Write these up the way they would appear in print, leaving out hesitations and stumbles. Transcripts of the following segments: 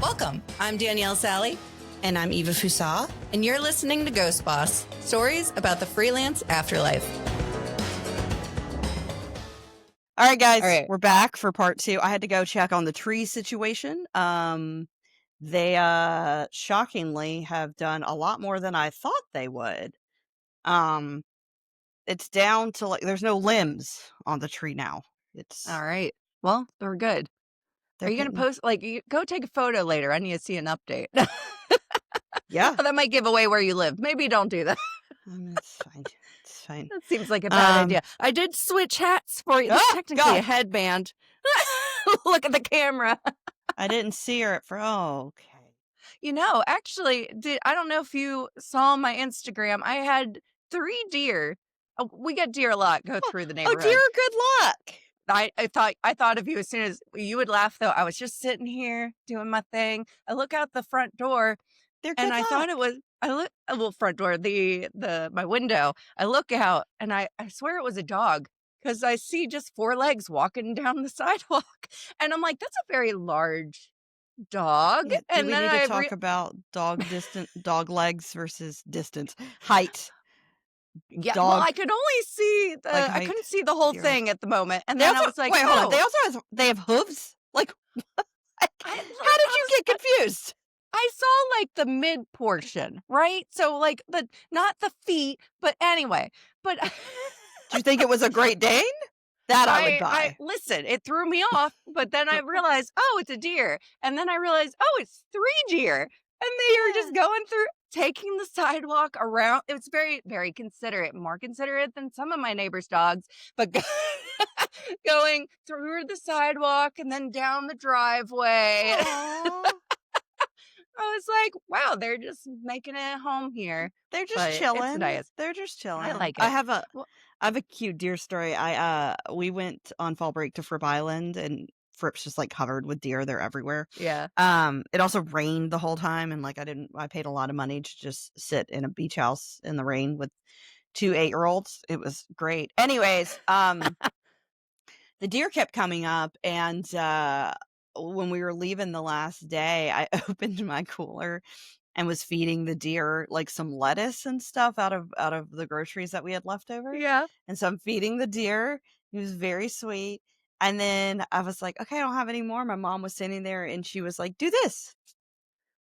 Welcome. I'm Danielle Sally. And I'm Eva Fusa. And you're listening to Ghost Boss, stories about the freelance afterlife. All right, guys, We're back for part 2. I had to go check on the tree situation. They shockingly have done a lot more than I thought they would. It's down to like there's no limbs on the tree now. It's all right. Well, they're good. Are you going to post go take a photo later? I need to see an update. Yeah. That might give away where you live. Maybe don't do that. It's fine. It's fine. That seems like a bad idea. I did switch hats for you. It's technically a headband. Look at the camera. I didn't see her okay. You know, actually, I don't know if you saw my Instagram. I had 3 deer. We get deer a lot go through the neighborhood. Oh, dear, good luck. I thought of you as soon as you would laugh, though. I was just sitting here doing my thing. I look out the front door, and I thought it was front door, my window. I look out, and I swear it was a dog because I see just 4 legs walking down the sidewalk, and I'm like, that's a very large dog. Yeah, and we then need to talk about dog legs versus distance, height. Yeah, well, I could only see I couldn't see the whole thing at the moment, and then I was like, wait, hold on. They have hooves. Like, how did you get confused? I saw like the mid portion, right? So like not the feet, but anyway. But do you think it was a Great Dane? That I would buy. Listen, it threw me off, but then I realized, oh, it's a deer. And then I realized, oh, it's 3 deer. And they were just going through, taking the sidewalk around. It was very, very considerate, more considerate than some of my neighbors' dogs, but going through the sidewalk and then down the driveway. I was like, wow, they're just making it home here. They're just chilling. It's nice. They're just chilling. I like it. I have a cute deer story. We went on fall break to Fripp Island, and Fripp's just like covered with deer. They're everywhere. Yeah. It also rained the whole time, and like I paid a lot of money to just sit in a beach house in the rain with 2 8-year-olds. It was great. Anyways, the deer kept coming up, and when we were leaving the last day, I opened my cooler and was feeding the deer like some lettuce and stuff out of the groceries that we had left over. Yeah. And so I'm feeding the deer. He was very sweet. And then I was like, okay, I don't have any more. My mom was sitting there and she was like, do this.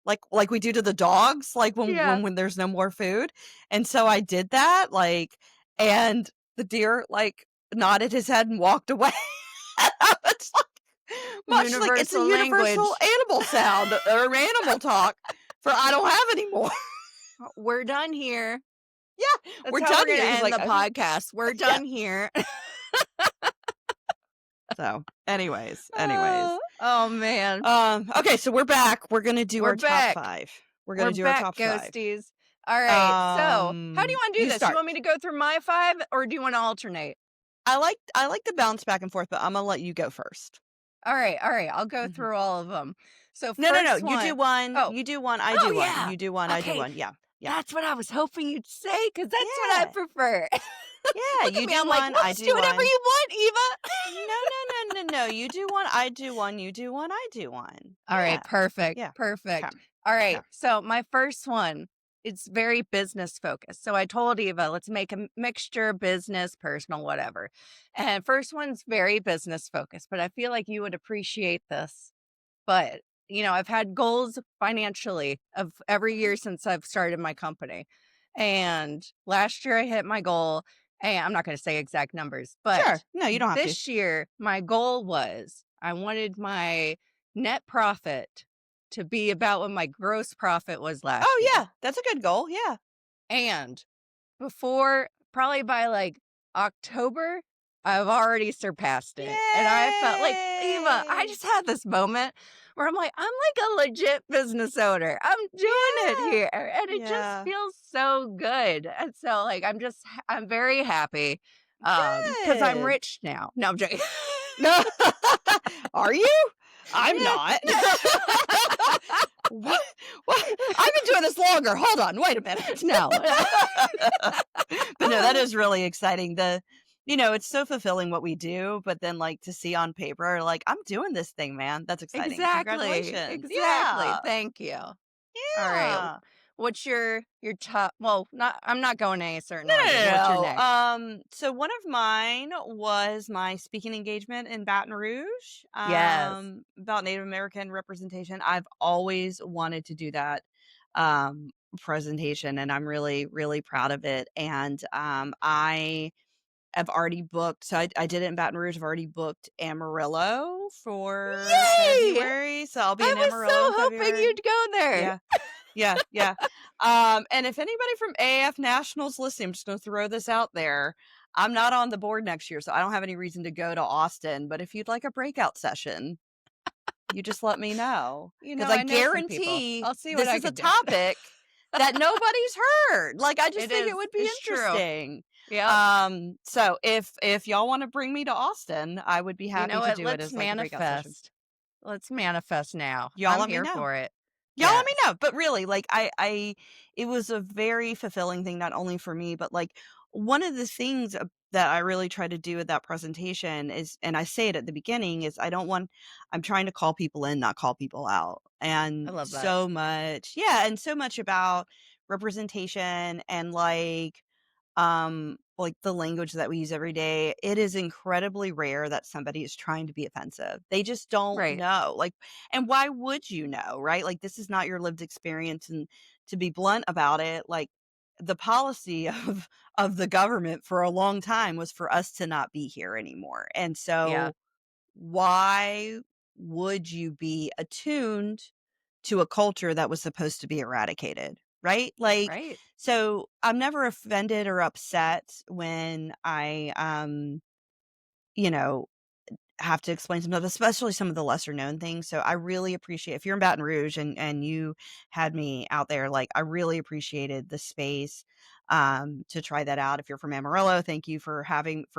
Like we do to the dogs, like when there's no more food. And so I did that, and the deer like nodded his head and walked away. It's much universal like it's a universal animal sound or animal talk for I don't have any more. We're done here. Yeah, we're done here. End the podcast. We're done here. So, anyways. Oh man. Okay, so we're back. We're gonna do our top 5. We're gonna do our top 5. Ghosties. All right. So, how do you want to do this? Start. You want me to go through my 5, or do you want to alternate? I like to bounce back and forth, but I'm gonna let you go first. All right. I'll go through all of them. So no. You do one. Oh. You do one. I do one. Yeah. You do one. Okay. I do one. Yeah. That's what I was hoping you'd say, because that's what I prefer. Yeah, you do I'm one. Like, let's do whatever you want, Eva. No. You do one. I do one. You do one. I do one. All right. Perfect. Yeah. Perfect. Okay. All right. Okay. So my first one, it's very business focused. So I told Eva, let's make a mixture, business, personal, whatever. And first one's very business focused, but I feel like you would appreciate this. But, I've had goals financially of every year since I've started my company. And last year I hit my goal. And I'm not going to say exact numbers, but sure. No, you don't have this year, my goal was I wanted my net profit to be about what my gross profit was last year. Oh, yeah. That's a good goal. Yeah. And probably by like October, I've already surpassed it. Yay! And I felt like, Eva, I just had this moment where I'm like a legit business owner. I'm doing it here. And it just feels so good. And so I'm very happy because I'm rich now. No, I'm joking. No. Are you? I'm not. What? I've been doing this longer. Hold on. Wait a minute. No. But no, that is really exciting. it's so fulfilling what we do, but then, like, to see on paper, like, "I'm doing this thing, man. That's exciting. Exactly, Congratulations." exactly, Yeah. thank you. Alright, Yeah. what's your top well, not I'm not going any certain No, no, order, but what's your no, next? no. So one of mine was my speaking engagement in Baton Rouge, Yes, about Native American representation. I've always wanted to do that, um, presentation, and I'm really, really proud of it, and, I have already booked so I did it in Baton Rouge. I've already booked Amarillo for yay! February, so I'll be I in was so Amarillo in hoping February. you'd go there. Yeah. Yeah, yeah. And if anybody from AAF Nationals listening, I'm just gonna throw this out there. I'm not on the board next year, so I don't have any reason to go to Austin, but if you'd like a breakout session, you just let me know, You because know, I I know some people. guarantee I'll see what this I is a can do. topic that nobody's heard. Like, I just It think it is, would be it's true. interesting. Yep. So if y'all wanna bring me to Austin, I would be You happy know to what? do it Let's as, like, a breakout session. manifest. Let's manifest now. Y'all I'm let me here know. for it. Y'all let me Yes. know, but really, like, I it was a very fulfilling thing not only for me, but, like, one of the things, that I really try to do with that presentation is and I say it at the beginning, is I'm trying to call people in, not call people out, I and love that. so much yeah, and so much about representation and, like the language that we use every day, it is incredibly rare that somebody is trying to be offensive. They just don't Right. know. Like, and why would you know, right? Like, this is not your lived experience. And to be blunt about it, like the policy of the government for a long time was for us to not be here anymore. And Yeah. so why would you be attuned to a culture that was supposed to be eradicated, right? Like, Right. so I'm never offended or upset when you know, have to explain some stuff, especially some of the lesser known things. So I really appreciate if you're in Baton Rouge and you had me out there, like I really appreciated the space to try that out. If you're from Amarillo, thank you for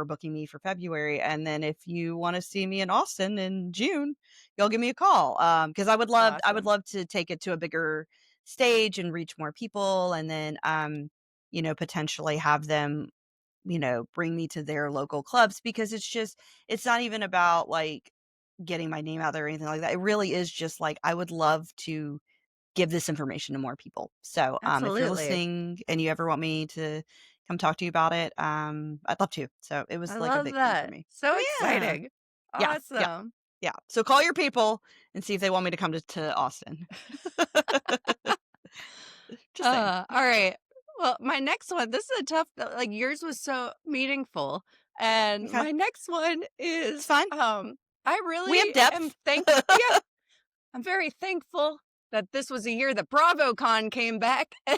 booking me for February. And then if you want to see me in Austin in June, you'll give me a call. Because I would Awesome. love to take it to a bigger stage and reach more people and then potentially have them bring me to their local clubs because it's not even about like getting my name out there or anything like that. It really is just like I would love to give this information to more people. So, if you're Absolutely. listening and you ever want me to come talk to you about it, I'd love to. So it I was like a love big thing for that. me. So Yeah. exciting. Yeah. Yeah. Awesome. Yeah. So call your people and see if they want me to come to Austin. Just saying. All right. Well, my next one, this is a tough like yours was so meaningful. And Okay. my next one It's is fine. I We have really am depth. yeah, I'm very thankful that this was a year that BravoCon came back. I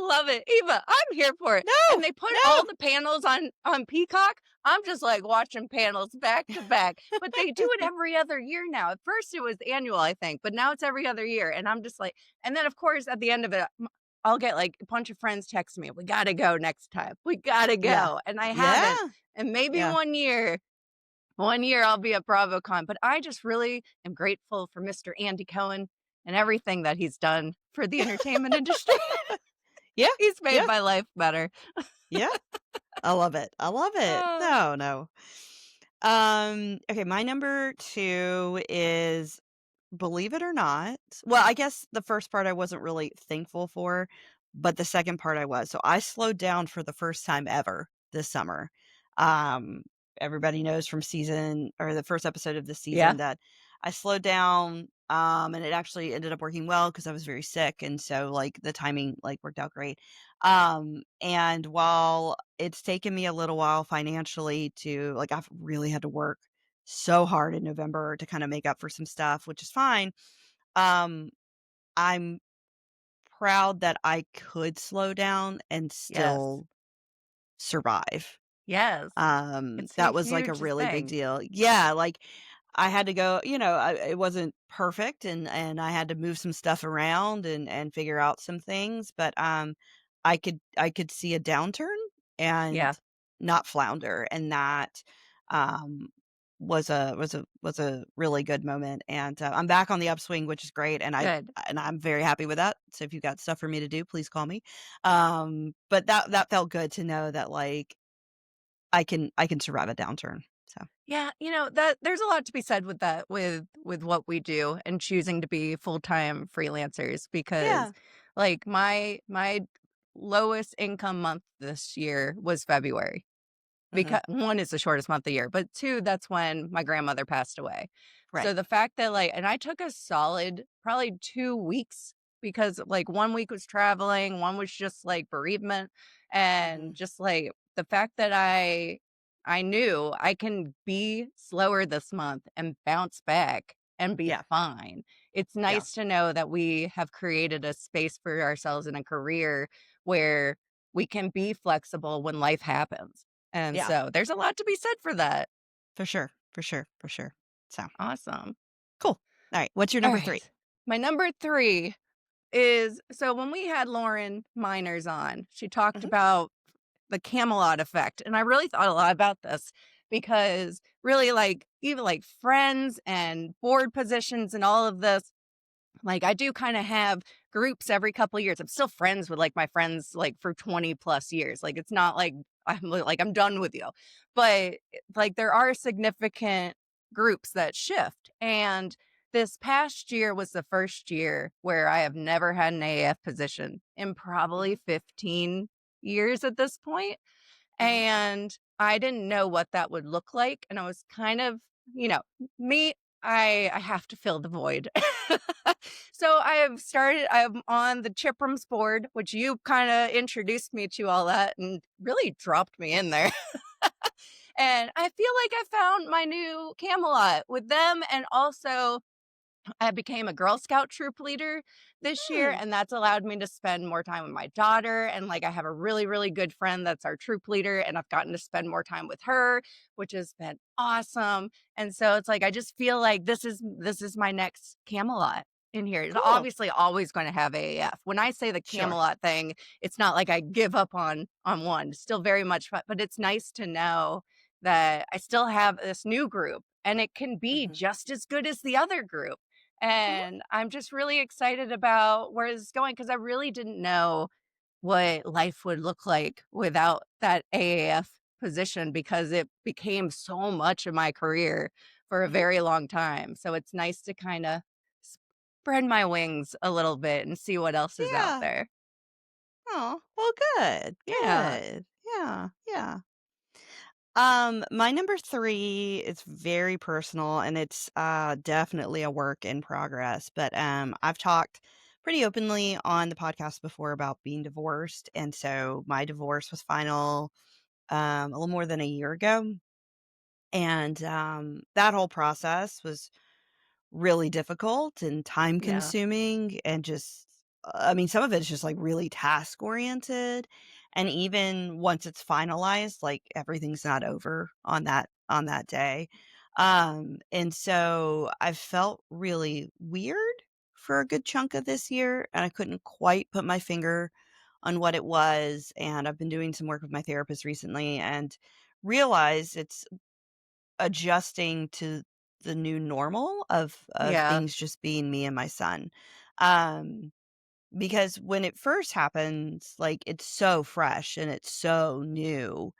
love it. Eva, I'm here for it. And No. they put all No. the panels on Peacock. I'm just like watching panels back to back. But they do it every other year now. At first it was annual, I think, but now it's every other year. And I'm just like, and then of course at the end of it, I'll get like a bunch of friends text me, we gotta go next time. We gotta Yeah. go. And I haven't. Yeah. And maybe Yeah. one year I'll be at BravoCon. But I just really am grateful for Mr. Andy Cohen and everything that he's done for the entertainment industry. Yeah. He's made Yeah. my life better. Yeah. I love it. I love it. Uh, No, no. Okay, my number 2 is believe it or not well, I guess the first part I wasn't really thankful for, but the second part I was. So I slowed down for the first time ever this summer. Um, Everybody knows from season or the first episode of this yeah, season that I slowed down, and it actually ended up working well because I was very sick, and so, like, the timing, like, worked out great. And while it's taken me a little while financially to like, I've really had to work so hard in November to kinda make up for some stuff, which is fine. Um, I'm proud that I could slow down and yes, still survive. yes. It's a That was, like, a huge really big thing. deal. Yeah, like, I had to go it wasn't perfect and I had to move some stuff around and figure out some things, but, I could see a downturn and Yeah, not flounder, and that, um, was a really good moment, and, I'm back on the upswing, which is great, good. and I'm very happy with that, so if you've got stuff for me to do, please call me. But that felt good to know that, like I can survive a downturn. So, Yeah, that there's a lot to be said with that, with what we do and choosing to be full-time freelancers because, yeah. like, my lowest income month this year was February. Mhm. Because 1 is the shortest month of the year, but 2, that's when my grandmother passed away. Right. So the fact that, like, and I took a solid probably 2 weeks because, like, 1 week was traveling, 1 was just, like, bereavement, and Mhm. just, like, the fact that I knew I can be slower this month and bounce back and be Yeah. fine. It's Yeah. nice to know that we have created a space for ourselves in a career where we can be flexible when life happens. And Yeah. so there's a lot to be said for that. For sure. For sure. For sure. So, Awesome. cool. Alright, what's your All number 3? right. My number 3 is so when we had Lauren Miners on, she talked Mhm. about the Camelot effect. And I really thought a lot about this because really, like, even like friends and board positions and all of this, like, I do kinda have groups every couple years. I'm still friends with, like, my friends, like, for 20 plus years. Like, it's not like I'm done with you. But, like, there are significant groups that shift, and this past year was the first year where I have never had an AF position in probably Mhm. 15 years at this point. Mhm. And I didn't know what that would look like, and I was kind of, me, I have to fill the void. So I'm on the Chiprams board, which you kinda introduced me to all that and really dropped me in there. And I feel like I found my new Camelot with them, and also I became a Girl Scout troop leader this year, Hmm. and that's allowed me to spend more time with my daughter. And like, I have a really, really good friend that's our troop leader, and I've gotten to spend more time with her, which has been awesome. And so it's like, I just feel like this is my next Camelot in here. It's Cool. obviously always going to have AAF. When I say the Sure. Camelot thing, it's not like I give up on one. It's still very much fun, but it's nice to know that I still have this new group and it can be Mhm. just as good as the other group, Mhm. and I'm just really excited about where this is going because I really didn't know what life would look like without that AAF position because it became so much of my career for a Mhm. very long time. So it's nice to kind of spread my wings a little bit and see what else is out Yeah. there. Oh, well, good. Yeah. Good. Yeah. Yeah. My number 3 is very personal, and it's, definitely a work in progress, but, I've talked pretty openly on the podcast before about being divorced, and so my divorce was final, a little more than a year ago, and, that whole process was really difficult and time Yeah. consuming and just I mean, some of it's just, like, really task oriented, and even once it's finalized, like, everything's not over on that day, and so I felt really weird for a good chunk of this year, and I couldn't quite put my finger on what it was, and I've been doing some work with my therapist recently and realized it's adjusting to the new normal of Yeah. things just being me and my son. Um, because when it first happens, like, it's so fresh and it's so new,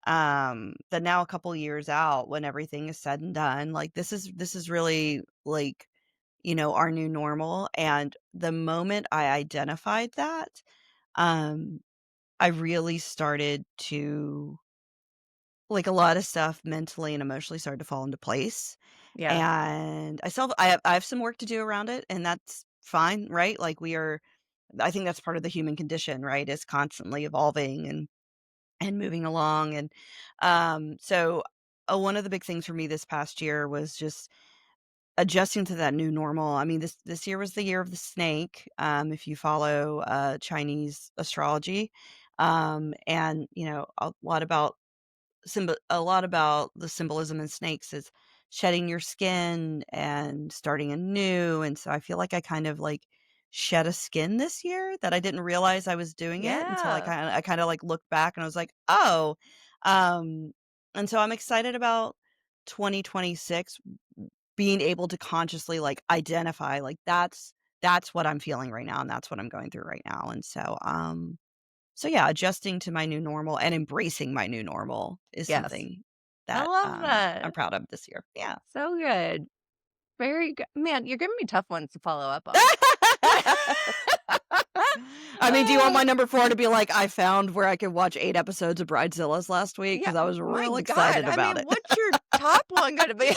that now a couple years out, when everything is said and done, like, this is really, like, our new normal, and the moment I identified that, um, I really started to like, a lot of stuff mentally and emotionally started to fall into place, Yeah. and I have some work to do around it, and that's fine, right? Like, I think that's part of the human condition, right? Is constantly evolving and moving along, and, so, one of the big things for me this past year was just adjusting to that new normal. I mean, this year was the year of the snake, if you follow, Chinese astrology, and, a lot about the symbolism in snakes is shedding your skin and starting anew, and so I feel like I kind of, like, shed a skin this year that I didn't realize I was doing it until Yeah. I kinda, like, looked back and I was like, "Oh," um, and so I'm excited about 2026 being able to consciously, like, identify, like, that's what I'm feeling right now, and that's what I'm going through right now, and so, So, yeah, adjusting to my new normal and embracing my new normal is Yes. something I that, love I'm that. proud of this year. Yeah. So good. Very good. Man, you're giving me tough ones to follow up on. I mean, do you want my number 4 to be like, "I found where I could watch 8 episodes of Bridezillas last week Yeah, because I was my real God. excited I about mean, it." what's your top one gonna be?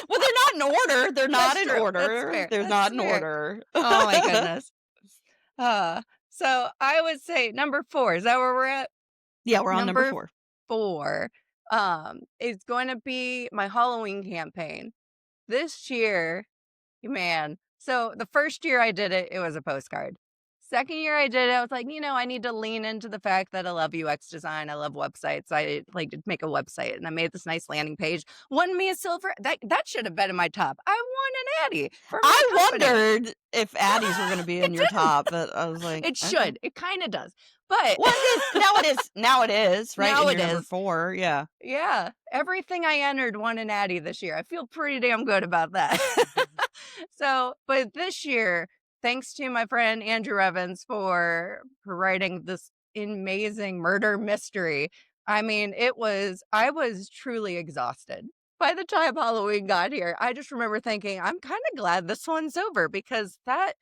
Well, they're not in order. They're not That's in true. That's order. fair. They're That's not in fair. order. Oh my goodness. Uh, so I would say number 4, is that where we're at? Yeah, we're on number Number 4. 4, is going to be my Halloween campaign. This year, man, so the first year I did it, it was a postcard. Second year I did it, I was like, I need to lean into the fact that I love UX design. I love websites. I like to make a website, and I made this nice landing page. Won me a silver. That should have been in my top. I won an Addy for my I company. wondered if Addies were gonna be in It your didn't. top, but I was like, It "Okay." should. It kind of does, but Well, now it is, right, now in it your number is. 4, yeah. Yeah, everything I entered won an Addy this year. I feel pretty damn good about that. So, but this year, thanks to my friend Andrew Evans for writing this amazing murder mystery. I mean, I was truly exhausted. By the time Halloween got here, I just remember thinking, I'm kind of glad this one's over because that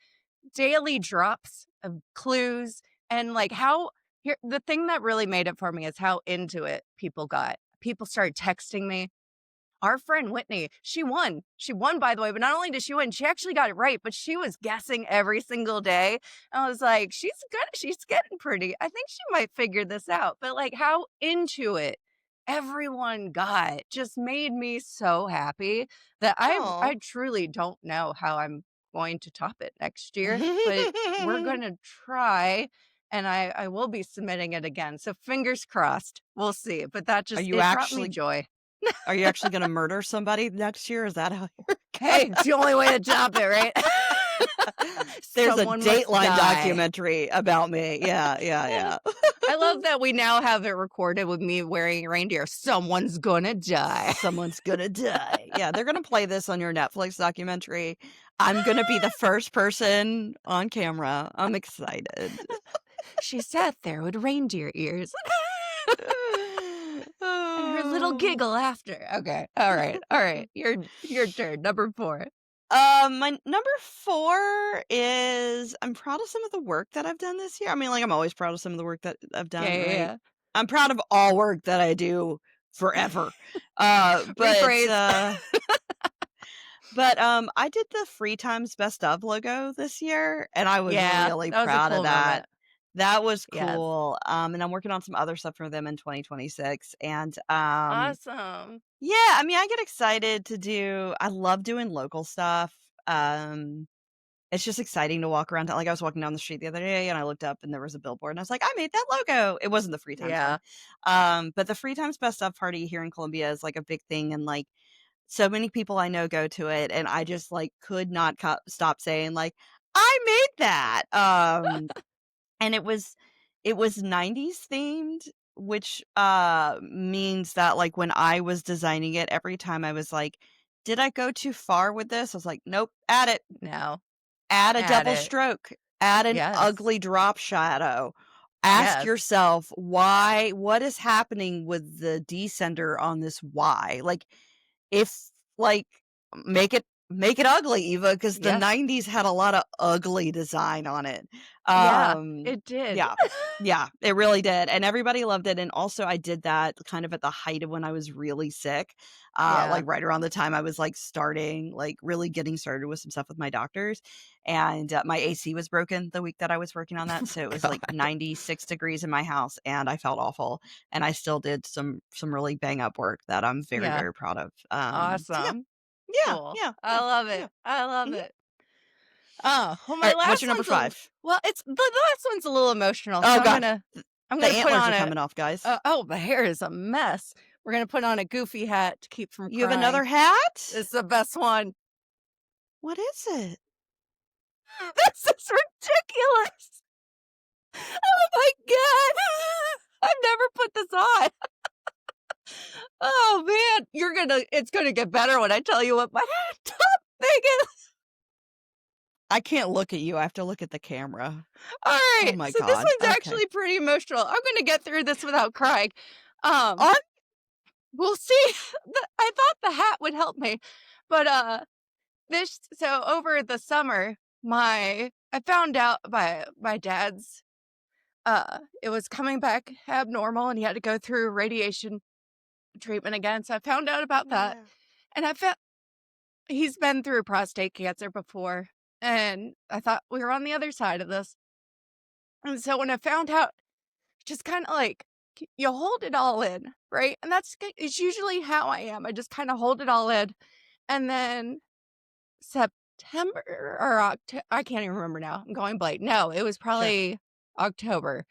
daily drops of clues and like how here the thing that really made it for me is how into it people got. People started texting me. Our friend Whitney, she won. She won, by the way, but not only did she win, she actually got it right, but she was guessing every single day. I was like, she's good. She's getting pretty. I think she might figure this out. But like how into it everyone got just made me so happy that I Oh. truly don't know how I'm going to top it next year, but we're gonna try. And I will be submitting it again. So fingers crossed. We'll see. But that Are just you it brought me actually joy. are you actually gonna murder somebody next year? Is that how you're Hey, gonna it's the only way to top it, right? There's a Someone must Dateline die. documentary about me. Yeah, yeah, yeah. I love that we now have it recorded with me wearing a reindeer. Someone's gonna die. Someone's gonna die. Yeah, they're gonna play this on your Netflix documentary. I'm gonna be the first person on camera. I'm excited. She sat there with reindeer ears and her little Oh. giggle after. Okay. All right. All right. Your turn. Number 4. My number 4 is I'm proud of some of the work that I've done this year. I mean, like, I'm always proud of some of the work that I've Yeah, done, yeah, right? yeah. I'm proud of all work that I do forever. But, Rephrase. I did the Free Times Best Of logo this year, and I was Yeah, really that was a proud of cool that. moment. That was Yes. cool, and I'm working on some other stuff for them in 2026, and, Awesome. yeah, I mean, I get excited to do I love doing local stuff, um, it's just exciting to walk around like, I was walking down the street the other day, and I looked up, and there was a billboard, and I was like, "I made that logo." It wasn't the Free Times one, Yeah. but the Free Times Best Of party here in Columbia is, like, a big thing, and, like, so many people I know go to it, and I just, like, could not stop saying, like, "I made that!" And it was 90s themed, which, means that, like, when I was designing it, every time I was like, "Did I go too far with this?" I was like, "Nope, add it. No. Add a Add double it. stroke. Add an Yes. ugly drop shadow. Ask Yes. yourself, what is happening with the descender on this Y?" Like, if like, make it ugly, Eva, because the Yes. '90s had a lot of ugly design on it. Yeah, Um, it did. yeah. Yeah, it really did, and everybody loved it, and also I did that kind of at the height of when I was really sick, Yeah. like, right around the time I was, like, really getting started with some stuff with my doctors, and, my AC was broken the week that I was working on that, so it was, like, God. 96 degrees in my house, and I felt awful, and I still did some really bang up work that I'm very, Yeah. very proud of. So yeah. Awesome. Yeah, Cool. yeah, I yeah, love yeah. it. I love Mhm. it. Oh, well, my Alright, what's your last number one's a 5? well, it's the last one's a little emotional, so Oh I'm god, gonna I'm the gonna put antlers on are a coming off, guys. oh, my hair is a mess. We're gonna put on a goofy hat to keep from You have another crying. hat? It's the best one. What is it? This is ridiculous. Oh my god. I've never put this on. Oh man, it's gonna get better when I tell you what my top thing is. I can't look at you, I have to look at the camera. All Oh right, my so this god, one's okay. actually pretty emotional. I'm gonna get through this without crying. Um, On we'll see. I thought the hat would help me, but, this so over the summer, my I found out my dad's, it was coming back abnormal, and he had to go through radiation treatment again, so I found out about that, Yeah. and I found he's been through prostate cancer before, and I thought we were on the other side of this, and so when I found out, just kinda like, you hold it all in, right? And it's usually how I am, I just kinda hold it all in, and then September or I can't even remember now, I'm going blank. No, it was Sure. probably October.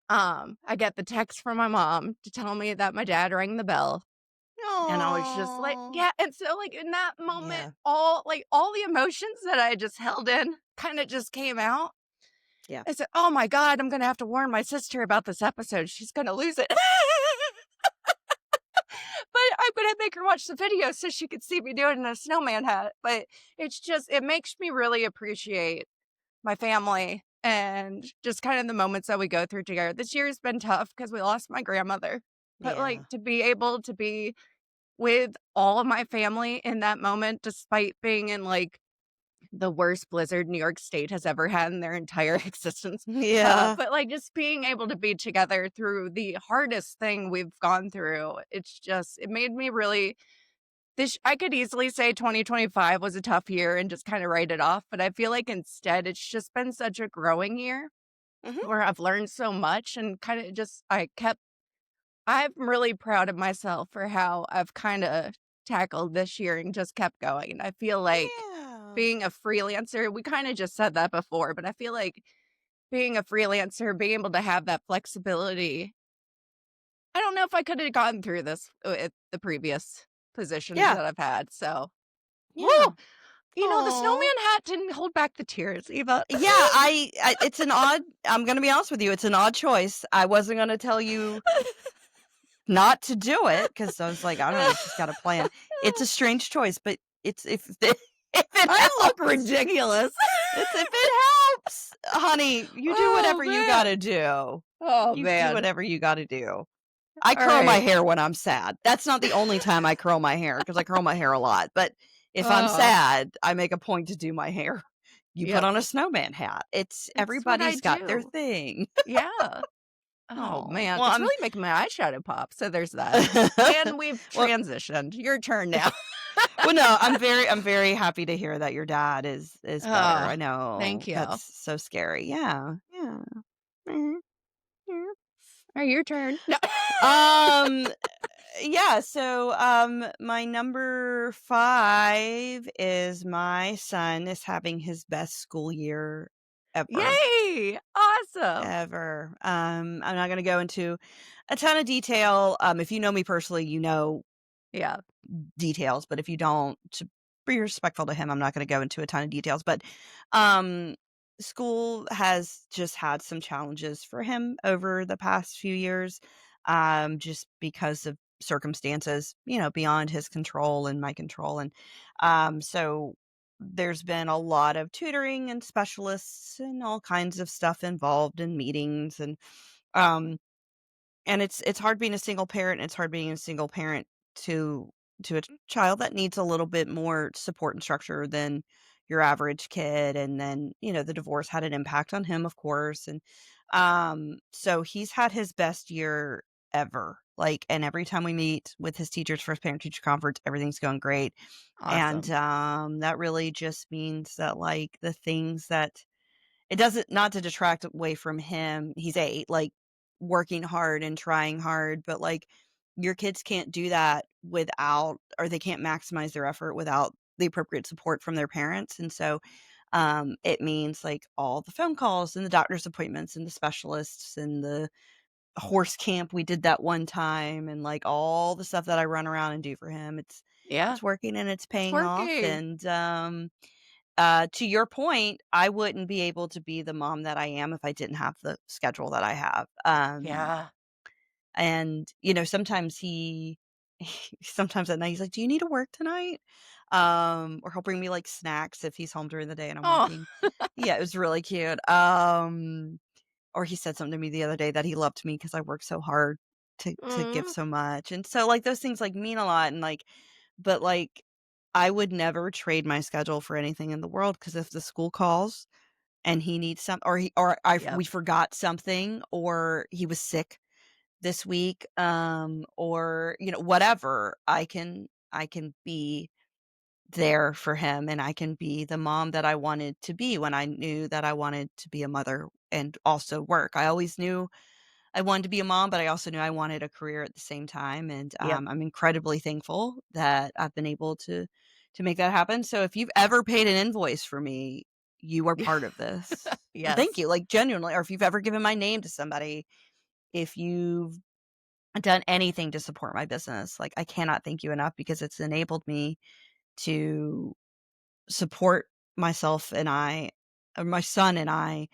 I get the text from my mom to tell me that my dad rang the bell, and I was just like, Oh. yeah, and so, like, in that moment, Yeah. all the emotions that I just held in kinda just came out. Yeah. I said, "Oh my god, I'm gonna have to warn my sister about this episode, she's gonna lose it." But I'm gonna make her watch the video so she could see me doing a snowman hat, but it makes me really appreciate my family and just kind of the moments that we go through together. This year's been tough because we lost my grandmother, but, like, Yeah. to be able to be with all of my family in that moment despite being in, like, the worst blizzard New York State has ever had in their entire existence, Yeah. but, like, just being able to be together through the hardest thing we've gone through, it made me really this I could easily say 2025 was a tough year and just kinda write it off, but I feel like instead it's just been such a growing year Mhm. where I've learned so much and kinda just I'm really proud of myself for how I've kinda tackled this year and just kept going, and I feel like Yeah. being a freelancer we kinda just said that before, but I feel like being a freelancer, being able to have that flexibility I don't know if I coulda gotten through this with the previous positions Yeah. that I've had, so woo! Yeah. The Oh. snowman hat didn't hold back the tears, Eva. Yeah, it's an odd I'm gonna be honest with you, it's an odd choice. I wasn't gonna tell you not to do it because I was like, "I don't know, she's got a plan." It's a strange choice, but it's if it I look helps. ridiculous. It's if it helps, honey, you do Oh, whatever you man. gotta do. Oh, You do man. whatever you gotta do. I curl my Alright. hair when I'm sad. That's not the only time I curl my hair because I curl my hair a lot, but if I'm Oh, sad, I make a point to do my hair. You put yep. on a snowman hat. It's It's what I everybody's got their do. thing. Yeah. Oh, Oh, man. well, It's I'm really making my eyeshadow pop, so there's that. And we've well transitioned. Your turn now. well, no, I'm very happy to hear that your dad is better. I Oh, thank know you. that's so scary. Yeah, yeah. Mhm, yeah. Alright, your turn. No. Um, yeah, so, my number 5 is my son is having his best school year ever, Yay! Awesome. ever. I'm not gonna go into a ton of detail. If you know me personally, you know Yeah. details, but if you don't, to be respectful to him, I'm not gonna go into a ton of details, but, um, school has just had some challenges for him over the past few years, just because of circumstances, beyond his control and my control, and, so there's been a lot of tutoring and specialists and all kinds of stuff involved in meetings um and it's hard being a single parent, and it's hard being a single parent to a child that needs a little bit more support and structure than your average kid, and then, the divorce had an impact on him, of course, and, so he's had his best year ever, like, and every time we meet with his teachers for his parent-teacher conference, everything's going great, and, Awesome. that really just means that, like, the things that it doesn't not to detract away from him, he's 8, like, working hard and trying hard, but, like, your kids can't do that without or they can't maximize their effort without the appropriate support from their parents, and so, it means, like, all the phone calls and the doctor's appointments and the specialists and the horse camp we did that one time and, like, all the stuff that I run around and do for him, Yeah. it's working and it's It's paying off, working. and, to your point, I wouldn't be able to be the mom that I am if I didn't have the schedule that I have. Yeah. And, sometimes he sometimes at night, he's like, "Do you need to work tonight?" Or he'll bring me, like, snacks if he's home during the day and I'm Oh, working. Yeah, it was really cute. Or he said something to me the other day that he loved me because I work so hard to give mm, so much, and so, like, those things, like, mean a lot, and, like but, like, I would never trade my schedule for anything in the world because if the school calls and he needs some or yep, we forgot something or he was sick this week, or, whatever, I can be there for him, and I can be the mom that I wanted to be when I knew that I wanted to be a mother and also work. I always knew I wanted to be a mom, but I also knew I wanted a career at the same time, and, yep. I'm incredibly thankful that I've been able to make that happen. So if you've ever paid an invoice for me, you are part of this. And thank Yes. you, like, genuinely, or if you've ever given my name to somebody, if you've done anything to support my business, like, I cannot thank you enough because it's enabled me to support myself and my son and I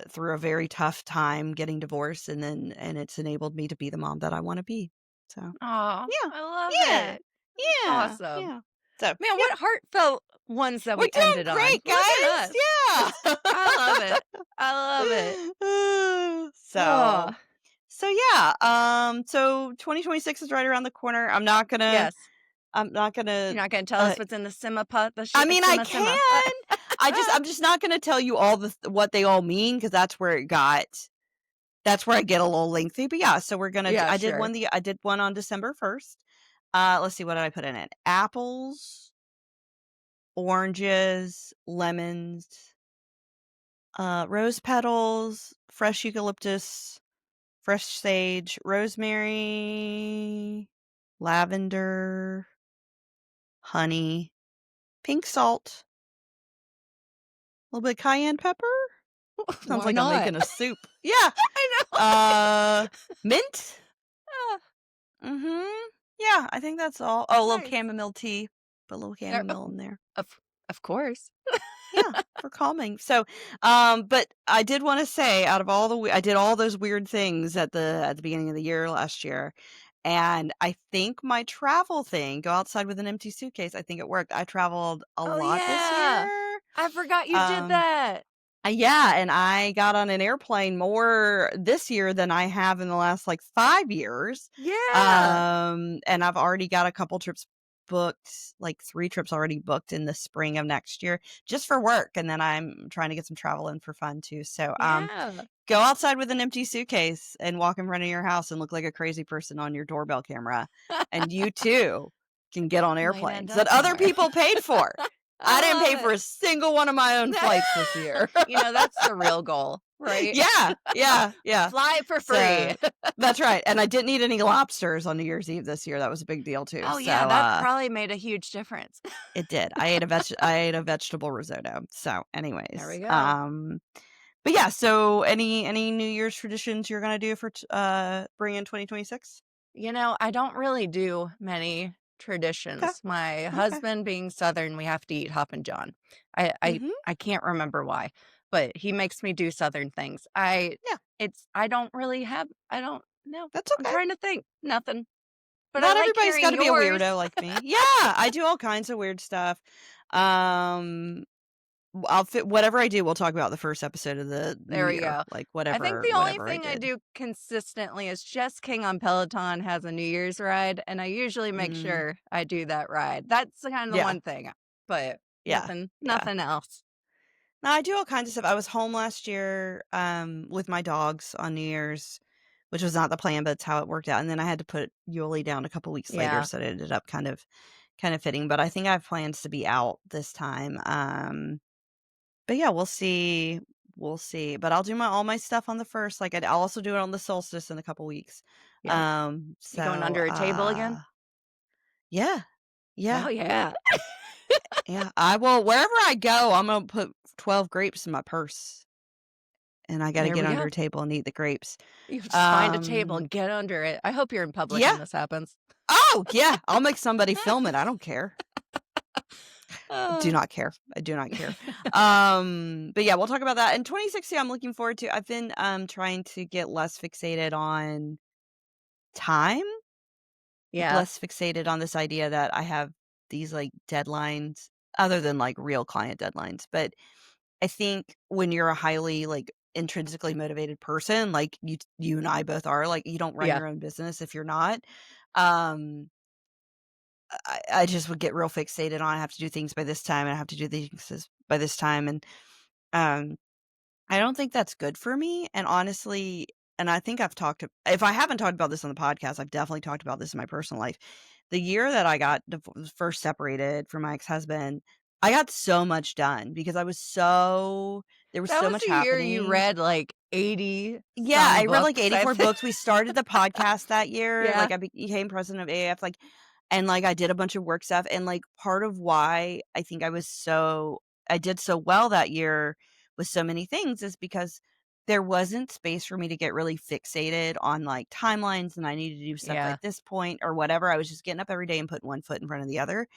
through a very tough time getting divorced, and it's enabled me to be the mom that I wanna be. So, Oh, yeah, I love yeah, it. That's yeah, awesome. yeah. So, Man, yeah, what heartfelt ones that we're we doing ended on. great, Look at us. guys. That's I love it. I love it. Yeah. Oh, So 2026 is right around the corner. yes. I'm not gonna, You're not gonna tell uh us what's in the simma pot, the I mean, I simma simma. can. I'm just not gonna tell you all what they all mean because that's where I get a little lengthy, but yeah, so we're gonna d Yeah, sure. I did one on December 1st. Let's see, what did I put in it? Apples, oranges, lemons, rose petals, fresh eucalyptus, fresh sage, rosemary, lavender, honey, pink salt, a little bit of cayenne pepper. Sounds Why like I'm not? making a soup. Yeah. I know. Uh, mint? Ah, Mhm. Yeah, I think that's all. Oh, a little nice. chamomile tea. Put a little Oh, chamomile in there. of of course. Yeah, for calming. So, but I did wanna say out of all I did all those weird things at the beginning of the year last year, and I think my travel thing, go outside with an empty suitcase, I think it worked. I traveled a Oh, lot this yeah. year. I forgot you did Um that. Yeah, and I got on an airplane more this year than I have in the last, like, 5 years, Yeah. and I've already got a couple trips booked, like, 3 trips already booked in the spring of next year just for work, and then I'm trying to get some travel in for fun too, so, Yeah. go outside with an empty suitcase and walk in front of your house and look like a crazy person on your doorbell camera, and you too can get on Might end airplanes that up other somewhere. people paid for. I I didn't love pay for it. a single one of my own flights this year. That's the real goal, right? Yeah, yeah, yeah. Fly for free. So that's right, and I didn't eat any lobsters on New Year's Eve this year, that was a big deal too, Oh, so, yeah, that probably made a huge difference. it did. I ate a vegetable risotto, so There we anyways, go. but yeah, so any New Year's traditions you're gonna do for bring in 2026? I don't really do many Okay, traditions. My okay. husband being Southern, we have to eat Hop and John. I I Mhm, I can't remember why, but he makes me do Southern things. yeah, I don't really have I don't know. that's I'm okay. trying to think. Nothing. But I Not like everybody's hearing gotta be a yours. weirdo like me. Yeah, I do all kinds of weird stuff. Um I'll fit whatever I do, we'll talk about the first episode of the new There we year, go. like I think whatever the only whatever I thing I did. do consistently is Jess King on Peloton has a New Year's ride, and I usually make Mm, sure I do that ride. That's the kind of the yeah, one thing, but yeah, yeah. nothing else. No, I do all kinds of stuff. I was home last year, with my dogs on New Year's, which was not the plan, but it's how it worked out, and then I had to put Yuli down a couple weeks later, Yeah. so it ended up kind of fitting, but I think I have plans to be out this time, but yeah, we'll see, but I'll do my all my stuff on the 1st, like, I'll also do it on the solstice in a couple weeks. Yep. You going So, under a table again? yeah, yeah, Oh, yeah. yeah, I will wherever I go, I'm gonna put 12 grapes in my purse, and I gotta There get we under go. a table and eat the grapes. You just find a table Um, and get under it. I hope you're in public yeah. when this happens. Oh, yeah, I'll make somebody film it, I don't care. Do Uh, not care. I do not care. But yeah, we'll talk about that. In 2060, I'm looking forward to I've been, trying to get less fixated on time. Yeah. less fixated on this idea that I have these like deadlines other than like real client deadlines. But I think when you're a highly like intrinsically motivated person, like you and I both are, like you don't run Yeah. your own business if you're not. Um I just would get real fixated on I have to do things by this time and I have to do things by this time. And um I don't think that's good for me. And honestly, and I think if I haven't talked about this on the podcast, I've definitely talked about this in my personal life. The year that I got first separated from my ex-husband, I got so much done because there was That so was much the year you happening. read like 80 Yeah, some I read like books, I 84 think. books. We started the podcast that year. Yeah. Like I became president of AAF, like, and like I did a bunch of work stuff. And like part of why I think I did so well that year with so many things is because there wasn't space for me to get really fixated on like timelines and I needed to do stuff Yeah. at this point or whatever. I was just getting up every day and putting one foot in front of the other.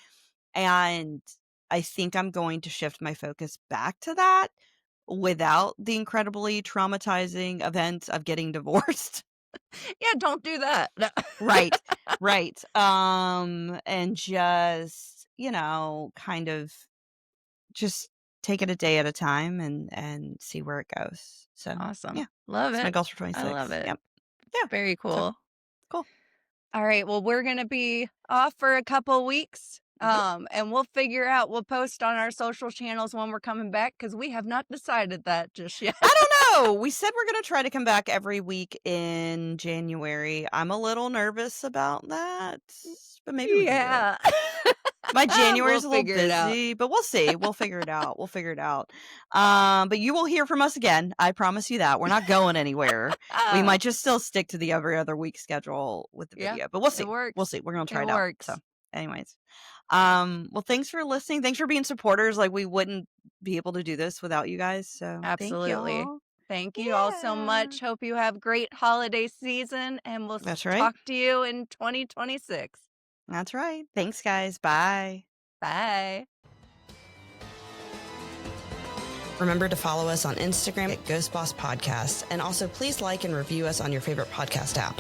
And I think I'm going to shift my focus back to that without the incredibly traumatizing event of getting divorced. Yeah, don't do that. No. Right. Right. And just, kind of just take it a day at a time and see where it goes. So, Awesome. yeah. Love That's my it. goals for I love 26. it. Yep. Yeah. Very So, cool. cool. All right. Well, we're going to be off for a couple weeks. Mhm. And we'll post on our social channels when we're coming back because we have not decided that just yet. I don't know. We said we're going to try to come back every week in January. I'm a little nervous about that, but maybe we can do it. Yeah. My January We'll is a little figure it out. busy, but we'll see. We'll figure it out. We'll figure it out. But you will hear from us again. I promise you that. We're not going anywhere. We might just still stick to the every other week schedule with the Yeah, video, but we'll it see. We'll works. see. We're gonna try It it out. So, works. anyways, well, thanks for listening. Thanks for being supporters. Like we wouldn't be able to do this without you guys. So, thank Absolutely. y'all. Thank you all so Yeah, much. Hope you have great holiday season and that's right. talk to you in 2026. That's right. Thanks, guys. Bye. Bye. Remember to follow us on Instagram at Ghost Boss Podcast, and also please like and review us on your favorite podcast app.